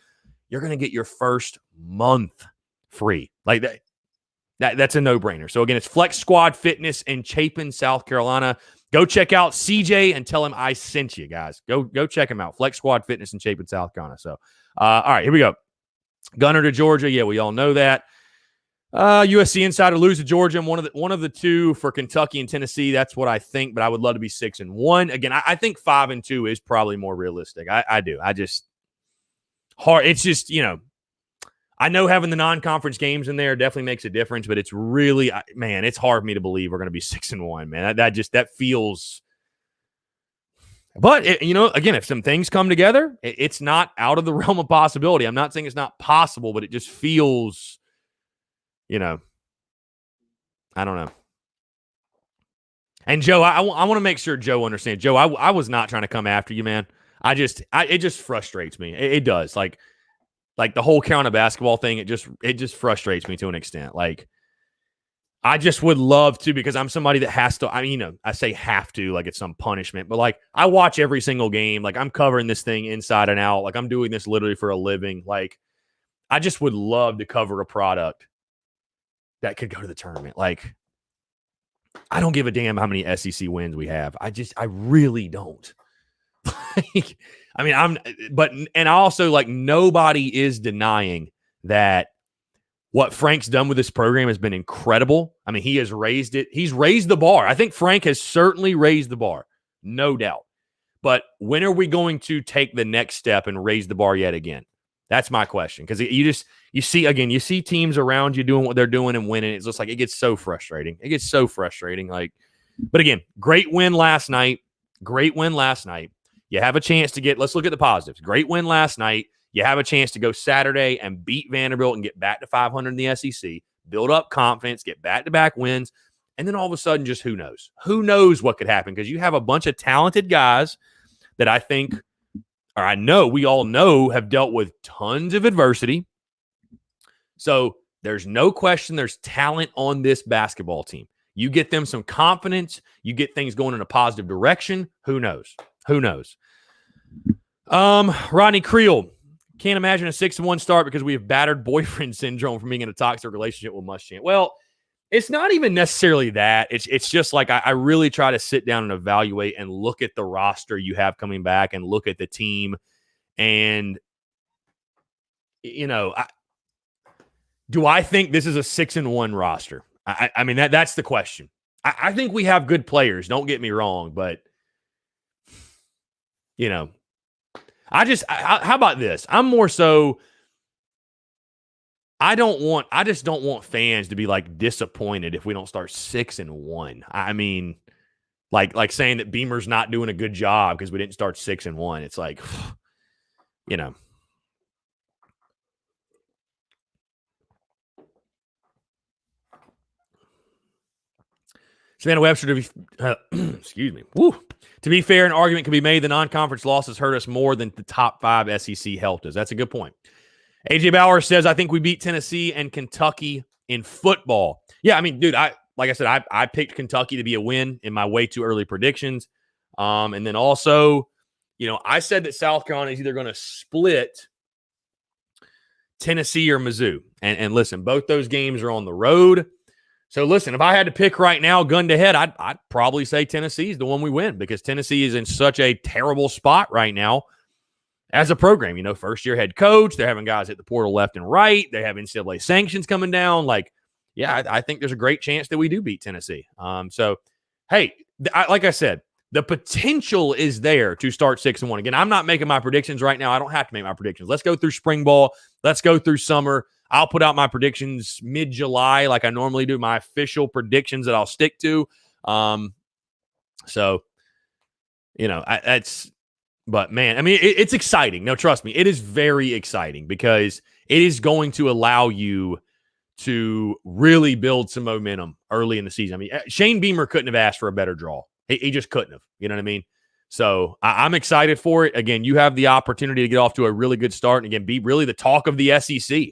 you're going to get your first month free. Like that's a no-brainer. So again, it's Flex Squad Fitness in Chapin, South Carolina. Go check out CJ and tell him I sent you, guys. Go check him out. Flex Squad Fitness in Chapin, South Carolina. So, all right, here we go. Gunner to Georgia. Yeah, we all know that. USC Insider lose to Georgia. One of the two for Kentucky and Tennessee. That's what I think, but I would love to be 6-1. Again, I think 5-2 is probably more realistic. I do. Hard. It's just, you know, I know having the non-conference games in there definitely makes a difference, but it's really, man, it's hard for me to believe we're going to be 6-1, man. That feels. But, you know, again, if some things come together, it's not out of the realm of possibility. I'm not saying it's not possible, but it just feels, you know, I don't know. And Joe, I want to make sure Joe understands. Joe, I was not trying to come after you, man. It just frustrates me. It does. Like the whole Carolina basketball thing, it just frustrates me to an extent. Like, I just would love to, because I'm somebody that has to, I mean, you know, I say have to, like it's some punishment, but like I watch every single game. Like I'm covering this thing inside and out. Like I'm doing this literally for a living. Like I just would love to cover a product that could go to the tournament. Like I don't give a damn how many SEC wins we have. I really don't. Like, I mean, and also, like, nobody is denying that what Frank's done with this program has been incredible. I mean, he has raised it. He's raised the bar. I think Frank has certainly raised the bar, no doubt. But when are we going to take the next step and raise the bar yet again? That's my question. Because you see teams around you doing what they're doing and winning. It's just like, it gets so frustrating. Like, but again, great win last night. You have a chance to let's look at the positives. Great win last night. You have a chance to go Saturday and beat Vanderbilt and get back to 500 in the SEC, build up confidence, get back-to-back wins, and then all of a sudden, just who knows? Who knows what could happen? Because you have a bunch of talented guys that I think, or I know, we all know, have dealt with tons of adversity. So there's no question there's talent on this basketball team. You get them some confidence, you get things going in a positive direction. Who knows? Rodney Creel. Can't imagine a 6-1 start because we have battered boyfriend syndrome from being in a toxic relationship with Muschamp. Well, it's not even necessarily that. It's just like I really try to sit down and evaluate and look at the roster you have coming back and look at the team. And do I think this is a 6-1 roster? I mean, that's the question. I think we have good players. Don't get me wrong, but how about this? I'm more so. I just don't want fans to be like disappointed if we don't start 6-1. I mean, like saying that Beamer's not doing a good job because we didn't start 6-1. It's like, Savannah Webster, to be, excuse me. Woo. To be fair, an argument can be made the non-conference losses hurt us more than the top 5 SEC helped us. That's a good point. AJ Bauer says, I think we beat Tennessee and Kentucky in football. Yeah, I mean, dude, like I said, I picked Kentucky to be a win in my way too early predictions. And then also, I said that South Carolina is either going to split Tennessee or Mizzou. And listen, both those games are on the road. So listen, if I had to pick right now, gun to head, I'd probably say Tennessee is the one we win because Tennessee is in such a terrible spot right now as a program. First-year head coach. They're having guys hit the portal left and right. They have NCAA sanctions coming down. I think there's a great chance that we do beat Tennessee. So, hey, like I said, the potential is there to start 6-1. Again, I'm not making my predictions right now. I don't have to make my predictions. Let's go through spring ball. Let's go through summer. I'll put out my predictions mid-July like I normally do, my official predictions that I'll stick to. But man, I mean, it's exciting. No, trust me, it is very exciting because it is going to allow you to really build some momentum early in the season. I mean, Shane Beamer couldn't have asked for a better draw. He just couldn't have. You know what I mean? So I'm excited for it. Again, you have the opportunity to get off to a really good start and again, be really the talk of the SEC.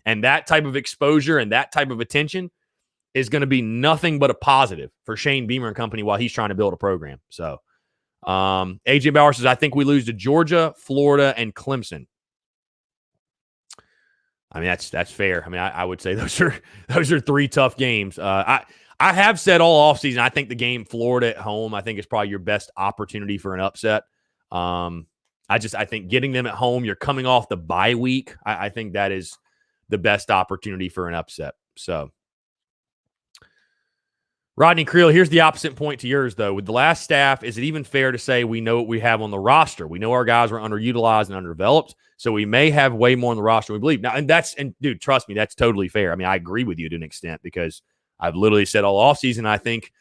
And that type of exposure and that type of attention is going to be nothing but a positive for Shane Beamer and company while he's trying to build a program. So AJ Bauer says, I think we lose to Georgia, Florida, and Clemson. I mean, that's fair. I mean, I would say those are 3 tough games. I have said all offseason, I think the game Florida at home, I think is probably your best opportunity for an upset. I think getting them at home, you're coming off the bye week. I think that is the best opportunity for an upset. So Rodney Creel, here's the opposite point to yours, though. With the last staff, is it even fair to say we know what we have on the roster? We know our guys were underutilized and underdeveloped, so we may have way more on the roster than we believe. Now, and dude, trust me, that's totally fair. I mean, I agree with you to an extent because I've literally said all offseason, I think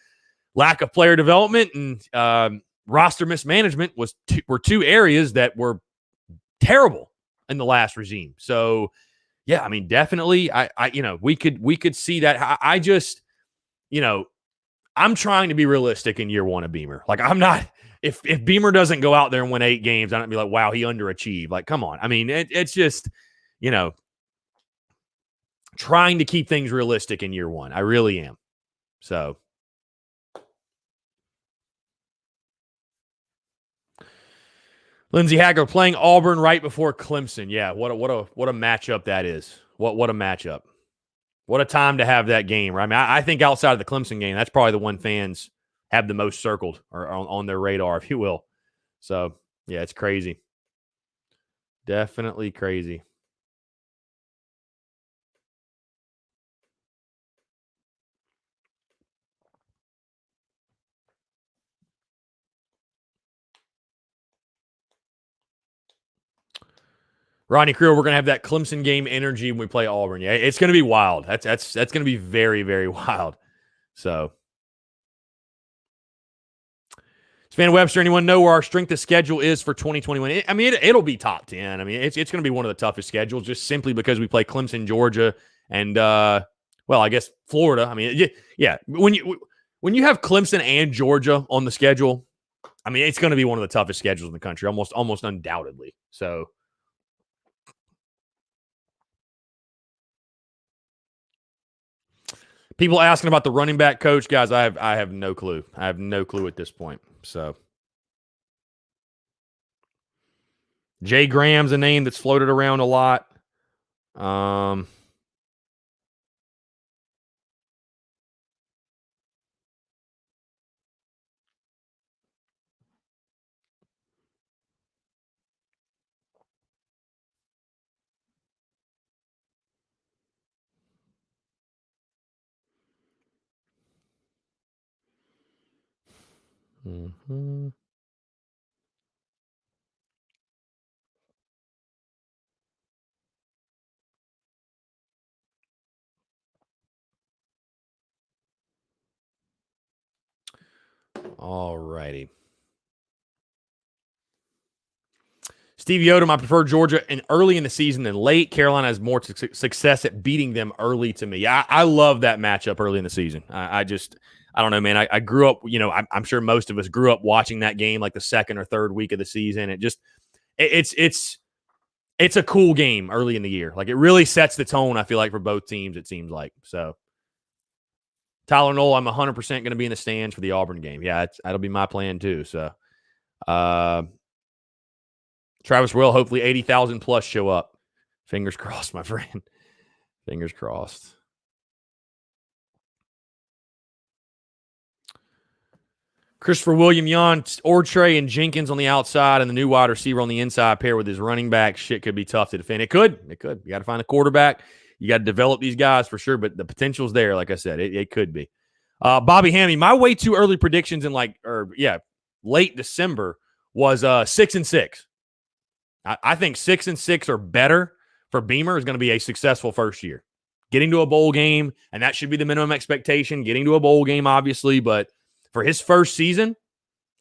lack of player development and roster mismanagement were 2 areas that were terrible in the last regime. So, yeah, I mean, definitely, we could see that. I just, I'm trying to be realistic in year 1 of Beamer. Like, I'm not. If Beamer doesn't go out there and win 8 games, I'm not be like, wow, he underachieved. Like, come on. I mean, it's just, trying to keep things realistic in year 1. I really am. So. Lindsey Hagler playing Auburn right before Clemson. Yeah, what a matchup that is. What a matchup. What a time to have that game, right? I mean, I think outside of the Clemson game, that's probably the one fans have the most circled or on their radar, if you will. So, yeah, it's crazy. Definitely crazy. Ronnie Creel, we're going to have that Clemson game energy when we play Auburn. Yeah, it's going to be wild. That's going to be very, very wild. So, Savannah Webster, anyone know where our strength of schedule is for 2021? I mean, it'll be top 10. I mean, it's going to be one of the toughest schedules just simply because we play Clemson, Georgia, and, I guess Florida. I mean, yeah. When you have Clemson and Georgia on the schedule, I mean, it's going to be one of the toughest schedules in the country, almost undoubtedly. So, people asking about the running back coach, guys, I have no clue. I have no clue at this point. So, Jay Graham's a name that's floated around a lot. Mm-hmm. All righty. Steve Yoder, I prefer Georgia early in the season than late. Carolina has more success at beating them early to me. I love that matchup early in the season. I don't know, man. I grew up, I'm sure most of us grew up watching that game like the second or third week of the season. It's a cool game early in the year. Like, it really sets the tone, I feel like, for both teams, it seems like. So, Tyler Knoll, I'm 100% going to be in the stands for the Auburn game. Yeah, that'll be my plan too. So, Travis Will, hopefully 80,000 plus show up. Fingers crossed, my friend. Fingers crossed. Christopher William, Yon, Ortrey, and Jenkins on the outside, and the new wide receiver on the inside pair with his running back. Shit could be tough to defend. It could. You got to find a quarterback. You got to develop these guys for sure, but the potential's there. Like I said, it could be. Bobby Hammy, my way too early predictions in late December was 6-6. I think 6-6 or better for Beamer is going to be a successful first year. Getting to a bowl game, and that should be the minimum expectation. Getting to a bowl game, obviously, but for his first season,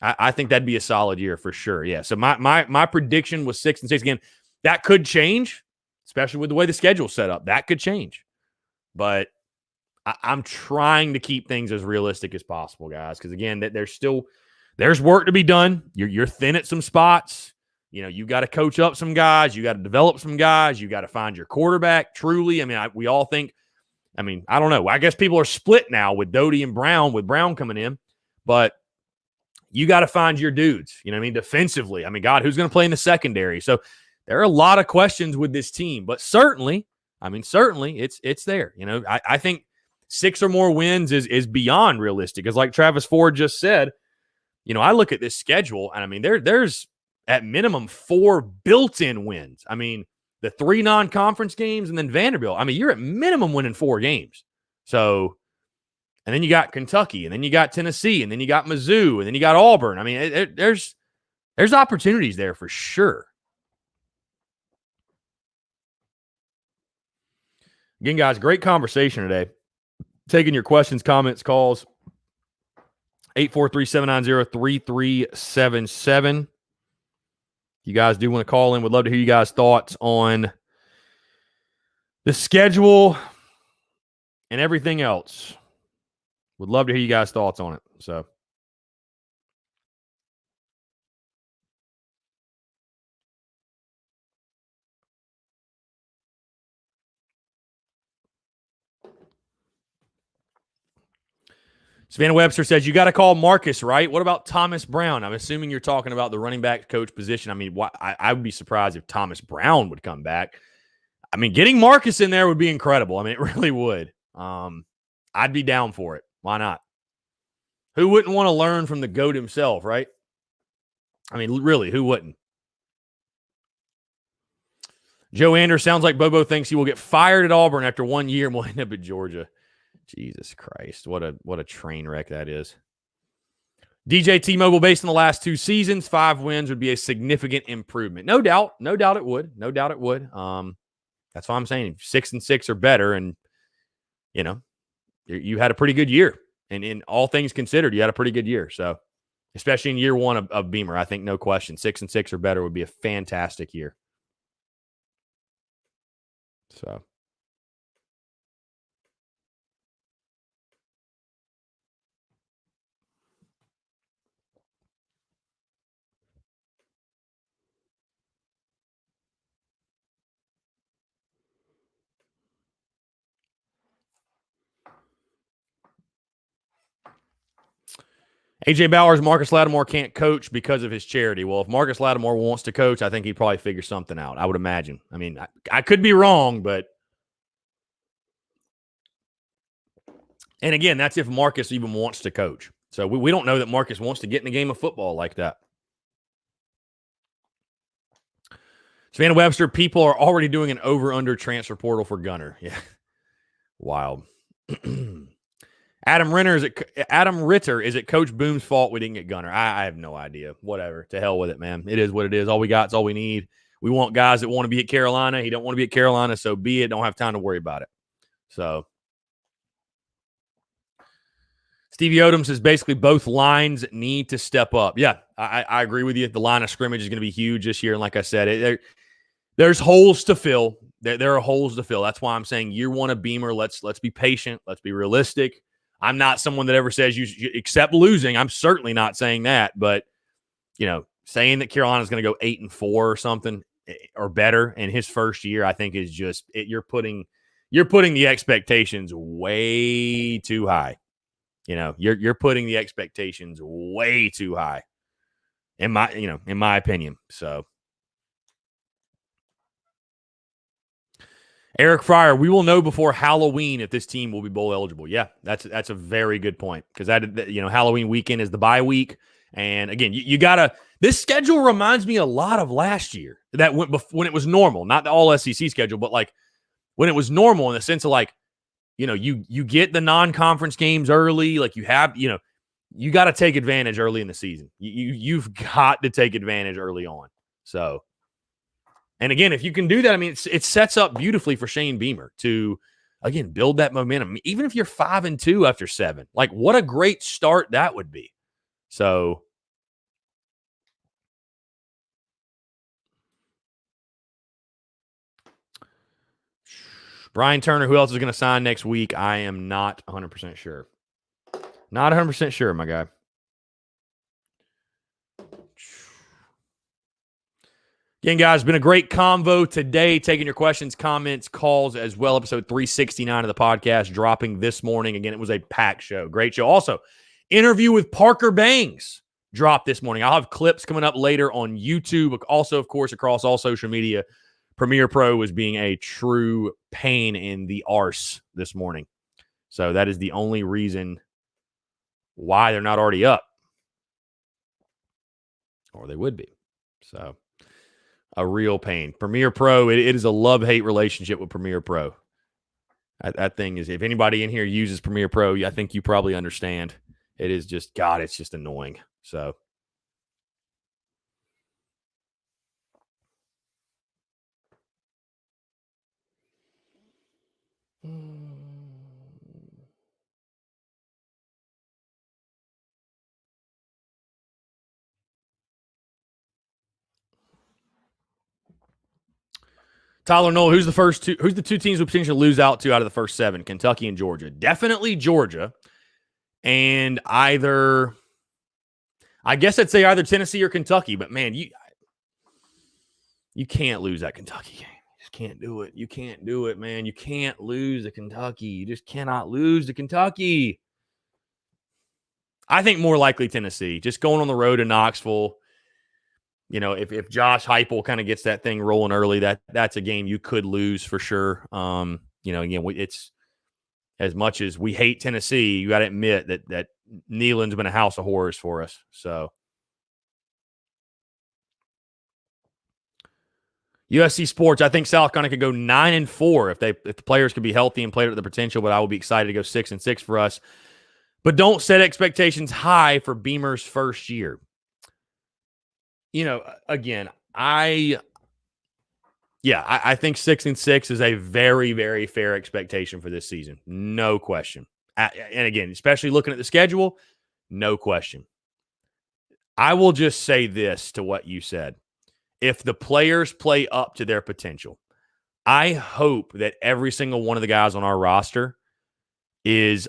I think that'd be a solid year for sure. Yeah. So my prediction was 6-6. Again, that could change, especially with the way the schedule's set up. That could change. But I'm trying to keep things as realistic as possible, guys. Because again, there's work to be done. You're thin at some spots. You got to coach up some guys. You got to develop some guys. You got to find your quarterback truly. I mean, we all think, I don't know. I guess people are split now with Doty and Brown, with Brown coming in. But you got to find your dudes, defensively. God, who's going to play in the secondary? So there are a lot of questions with this team, but certainly it's there. I think 6 or more wins is beyond realistic. Because like Travis Ford just said, I look at this schedule and there's at minimum 4 built-in wins. The 3 non-conference games and then Vanderbilt. You're at minimum winning 4 games. So, and then you got Kentucky, and then you got Tennessee, and then you got Mizzou, and then you got Auburn. There's opportunities there for sure. Again, guys, great conversation today. Taking your questions, comments, calls. 843-790-3377. You guys do want to call in. Would love to hear you guys' thoughts on the schedule and everything else. Would love to hear you guys' thoughts on it. So, Savannah Webster says, you got to call Marcus, right? What about Thomas Brown? I'm assuming you're talking about the running back coach position. I would be surprised if Thomas Brown would come back. Getting Marcus in there would be incredible. It really would. I'd be down for it. Why not? Who wouldn't want to learn from the GOAT himself, right? Really, who wouldn't? Joe Anders, sounds like Bobo thinks he will get fired at Auburn after 1 year and will end up at Georgia. Jesus Christ, what a train wreck that is. DJ T-Mobile, based on the last 2 seasons, 5 wins would be a significant improvement. No doubt it would. That's why I'm saying 6-6 or better, and you had a pretty good year. And in all things considered, you had a pretty good year. So, especially in year 1 of Beamer, I think no question, 6-6 or better would be a fantastic year. So. AJ Bowers, Marcus Lattimore can't coach because of his charity. Well, if Marcus Lattimore wants to coach, I think he'd probably figure something out, I would imagine. I could be wrong, but. And again, that's if Marcus even wants to coach. So we don't know that Marcus wants to get in the game of football like that. Savannah Webster, people are already doing an over-under transfer portal for Gunner. Yeah. Wild. Adam Ritter, is it Coach Boone's fault we didn't get Gunner? I have no idea. Whatever. To hell with it, man. It is what it is. All we got is all we need. We want guys that want to be at Carolina. He don't want to be at Carolina, so be it. Don't have time to worry about it. So Stevie Odom says basically both lines need to step up. Yeah, I agree with you. The line of scrimmage is going to be huge this year. And like I said, there's holes to fill. There are holes to fill. That's why I'm saying year one of Beamer, let's be patient. Let's be realistic. I'm not someone that ever says you accept losing. I'm certainly not saying that. But, saying that Carolina's going to go 8-4 or something or better in his first year, I think is just you're putting the expectations way too high. You're putting the expectations way too high, in my opinion. So, Eric Fryer, we will know before Halloween if this team will be bowl eligible. Yeah, that's a very good point because Halloween weekend is the bye week, and again, you gotta. This schedule reminds me a lot of last year that when it was normal, not the all SEC schedule, but like when it was normal in the sense of you get the non-conference games early, like you got to take advantage early in the season. You've got to take advantage early on. So, and again, if you can do that, I mean, it sets up beautifully for Shane Beamer to, again, build that momentum. Even if you're 5-2 after 7, like what a great start that would be. So, Brian Turner, who else is going to sign next week? I am not 100% sure. Not 100% sure, my guy. Again, guys, been a great convo today. Taking your questions, comments, calls as well. Episode 369 of the podcast dropping this morning. Again, it was a packed show. Great show. Also, interview with Parker Bangs dropped this morning. I'll have clips coming up later on YouTube. Also, of course, across all social media. Premiere Pro was being a true pain in the arse this morning. So that is the only reason why they're not already up. Or they would be. So a real pain. Premiere Pro, it is a love-hate relationship with Premiere Pro. That thing is, if anybody in here uses Premiere Pro, I think you probably understand. It is just, God, it's just annoying. So. Tyler Noel, who's the two teams we potentially lose out to out of the first 7? Kentucky and Georgia. Definitely Georgia. And I guess I'd say either Tennessee or Kentucky, but man, you can't lose that Kentucky game. You just can't do it. You can't do it, man. You can't lose to Kentucky. You just cannot lose to Kentucky. I think more likely Tennessee. Just going on the road to Knoxville. If Josh Heupel kind of gets that thing rolling early, that's a game you could lose for sure. Again, it's as much as we hate Tennessee, you got to admit that Neyland's been a house of horrors for us. So USC Sports, I think South Carolina could go 9-4 if the players could be healthy and play at the potential, but I will be excited to go 6-6 for us. But don't set expectations high for Beamer's first year. Again, I think 6-6 is a very, very fair expectation for this season. No question. And again, especially looking at the schedule, no question. I will just say this to what you said. If the players play up to their potential, I hope that every single one of the guys on our roster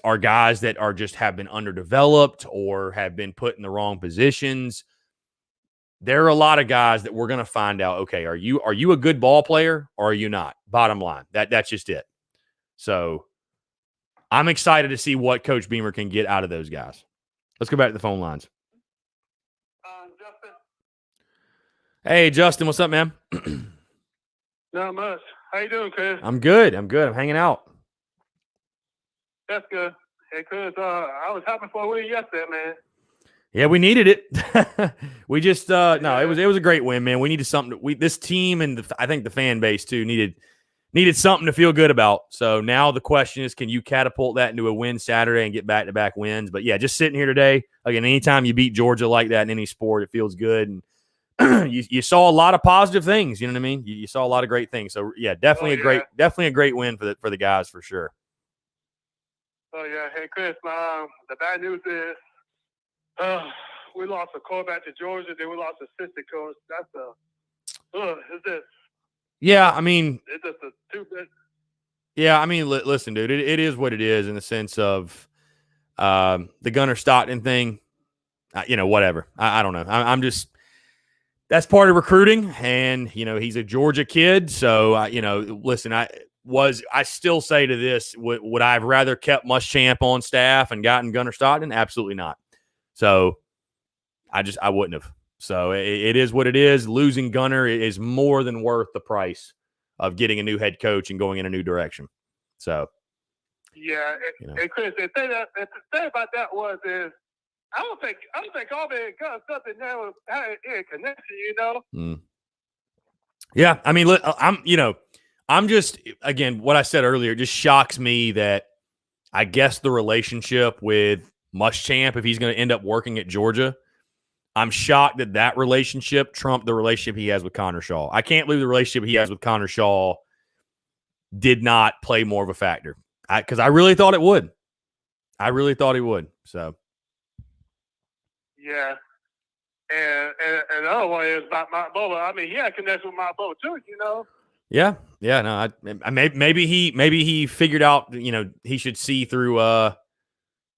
are guys that have been underdeveloped or have been put in the wrong positions. There are a lot of guys that we're going to find out, okay, are you a good ball player or are you not? Bottom line, that's just it. So I'm excited to see what Coach Beamer can get out of those guys. Let's go back to the phone lines. Justin. Hey, Justin, what's up, man? Not much. How you doing, Chris? I'm good. I'm hanging out. That's good. Hey, Chris, I was happy for a win yesterday, man. Yeah, we needed it. We just it was a great win, man. We needed something. This team and I think the fan base too needed needed something to feel good about. So now the question is, can you catapult that into a win Saturday and get back-to-back wins? But, yeah, just sitting here today, again, anytime you beat Georgia like that in any sport, it feels good. And you saw a lot of positive things. You know what I mean? You saw a lot of great things. So, yeah, definitely a great win for the guys for sure. Oh, yeah. Hey, Chris, the bad news is we lost a quarterback to Georgia. Then we lost a assistant coach. Is this? Yeah, I mean, it's just a two-bit. Yeah, I mean, listen, dude, it is what it is in the sense of the Gunnar Stockton thing. Whatever. I don't know. I'm just that's part of recruiting, and he's a Georgia kid, so listen, I still say to this, would I have rather kept Muschamp on staff and gotten Gunnar Stockton? Absolutely not. So I wouldn't have. So it is what it is. Losing Gunnar is more than worth the price of getting a new head coach and going in a new direction. So yeah, and Chris, the thing about that is I don't think Auburn got something now in connection, Yeah, I mean, I'm just, again, what I said earlier, it just shocks me that I guess the relationship with Muschamp, if he's going to end up working at Georgia, I'm shocked that relationship trumped the relationship he has with Connor Shaw. I can't believe the relationship he has with Connor Shaw did not play more of a factor. Because I really thought it would. I really thought he would. So. Yeah. And the other one is about Mount Boba. I mean, he had connection with Mount Boba too, Yeah. No, maybe he figured out, he should see through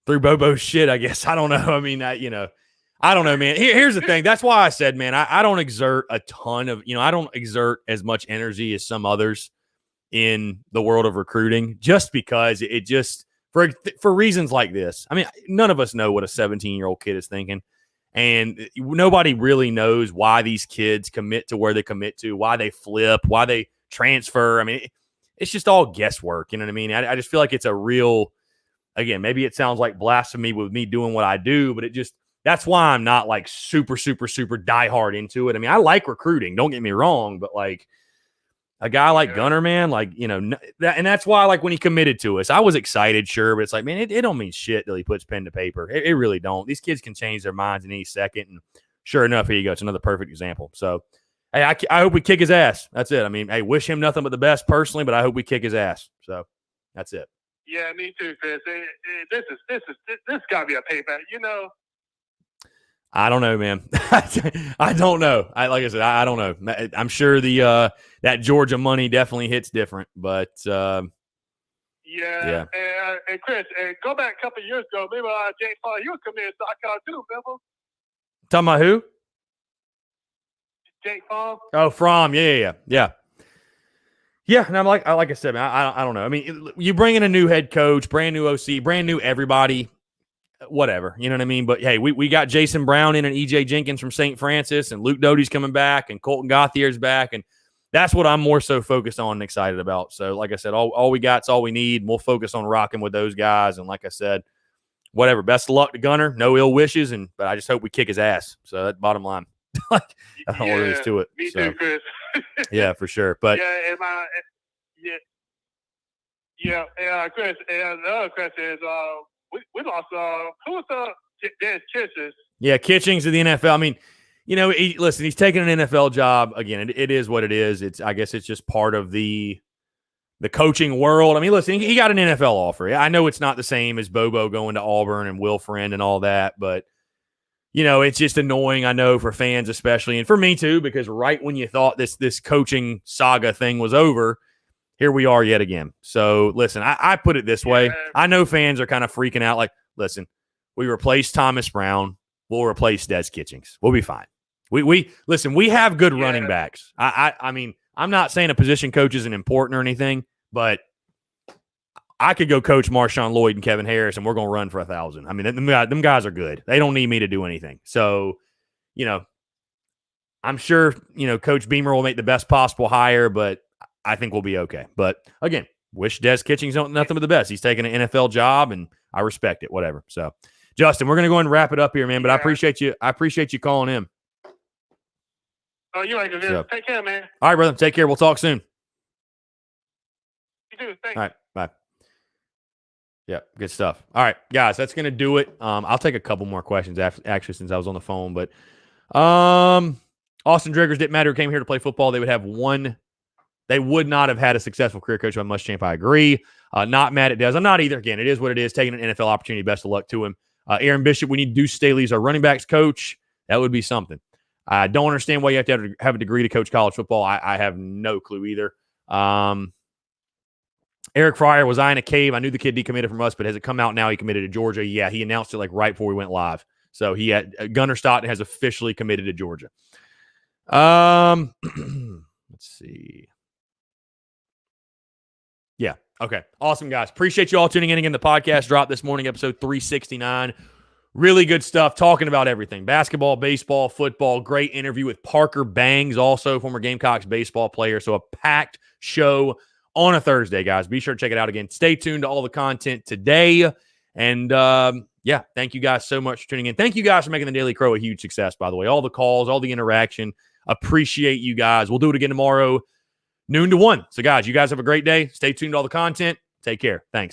Bobo's shit, I guess. I don't know. I mean, I don't know, man. Here's the thing. That's why I said, man, I don't exert a ton of, I don't exert as much energy as some others in the world of recruiting, just because it just, for reasons like this. I mean, none of us know what a 17-year-old kid is thinking. And nobody really knows why these kids commit to where they commit to, why they flip, why they transfer. I mean, it's just all guesswork. You know what I mean? I just feel like it's a real, again, maybe it sounds like blasphemy with me doing what I do, but that's why I'm not like super, super, super diehard into it. I mean, I like recruiting, don't get me wrong, but like a guy like Gunnar, man, like, and that's why, like, when he committed to us, I was excited, sure, but it's like, man, it don't mean shit till he puts pen to paper. It really don't. These kids can change their minds in any second, and sure enough, here you go. It's another perfect example. So, hey, I hope we kick his ass. That's it. I mean, hey, wish him nothing but the best personally, but I hope we kick his ass. So, that's it. Yeah, me too, Chris. This got to be a payback, I don't know, man. I don't know. Like I said, I don't know. I'm sure that Georgia money definitely hits different, but yeah. And Chris, go back a couple of years ago. Maybe Jake Paul, he was coming in South Carolina too, remember? Talking about who? Jake Paul. Oh, Fromm. Yeah. Yeah, and I'm like I said, man, I don't know. I mean, you bring in a new head coach, brand new OC, brand new everybody. Whatever, you know what I mean? But, hey, we got Jason Brown in and E.J. Jenkins from St. Francis, and Luke Doty's coming back, and Colton Gauthier's back, and that's what I'm more so focused on and excited about. So, like I said, all we got's all we need, and we'll focus on rocking with those guys. And like I said, whatever, best of luck to Gunnar. No ill wishes, but I just hope we kick his ass. So that's bottom line. Like, that's all there is to it. Me too, Chris. Yeah, for sure. But Chris, and the other question is we lost who was Dennis Kitchings? Yeah, Kitchings of the NFL. I mean, listen, he's taking an NFL job. Again, it is what it is. I guess it's just part of the coaching world. I mean, listen, he got an NFL offer. I know it's not the same as Bobo going to Auburn and Will Friend and all that, but it's just annoying, I know, for fans especially, and for me too, because right when you thought this coaching saga thing was over, here we are yet again. So, listen, I put it this way. I know fans are kind of freaking out. Like, listen, we replaced Thomas Brown. We'll replace Des Kitchings. We'll be fine. We have good running backs. I mean, I'm not saying a position coach isn't important or anything, but I could go coach Marshawn Lloyd and Kevin Harris, and we're going to run for 1,000. I mean, them guys are good. They don't need me to do anything. So, I'm sure, Coach Beamer will make the best possible hire, but I think we'll be okay. But again, wish Des Kitchings nothing but the best. He's taking an NFL job, and I respect it. Whatever. So, Justin, we're going to go and wrap it up here, man. But I appreciate you. I appreciate you calling in. Oh, you're right. Take care, man. All right, brother. Take care. We'll talk soon. do. Thanks. All right, bye. Yeah, good stuff. All right, guys, that's gonna do it. I'll take a couple more questions actually since I was on the phone, but Austin Driggers didn't matter who came here to play football. They would not have had a successful career coach by Muschamp. I agree. Not mad at Des. I'm not either. Again, it is what it is. Taking an NFL opportunity. Best of luck to him. Aaron Bishop, we need Deuce Staley as our running backs coach. That would be something. I don't understand why you have to have a degree to coach college football. I have no clue either. Eric Fryer, was I in a cave? I knew the kid decommitted from us, but has it come out now he committed to Georgia? Yeah, he announced it like right before we went live. So Gunnar Stockton has officially committed to Georgia. Let's see. Yeah. Okay. Awesome, guys. Appreciate you all tuning in again. The podcast dropped this morning, episode 369. Really good stuff, talking about everything. Basketball, baseball, football. Great interview with Parker Bangs, also former Gamecocks baseball player. So a packed show on a Thursday, guys. Be sure to check it out again. Stay tuned to all the content today. And, yeah, thank you guys so much for tuning in. Thank you guys for making the Daily Crow a huge success, by the way. All the calls, all the interaction. Appreciate you guys. We'll do it again tomorrow, noon to 1. So, guys, you guys have a great day. Stay tuned to all the content. Take care. Thanks.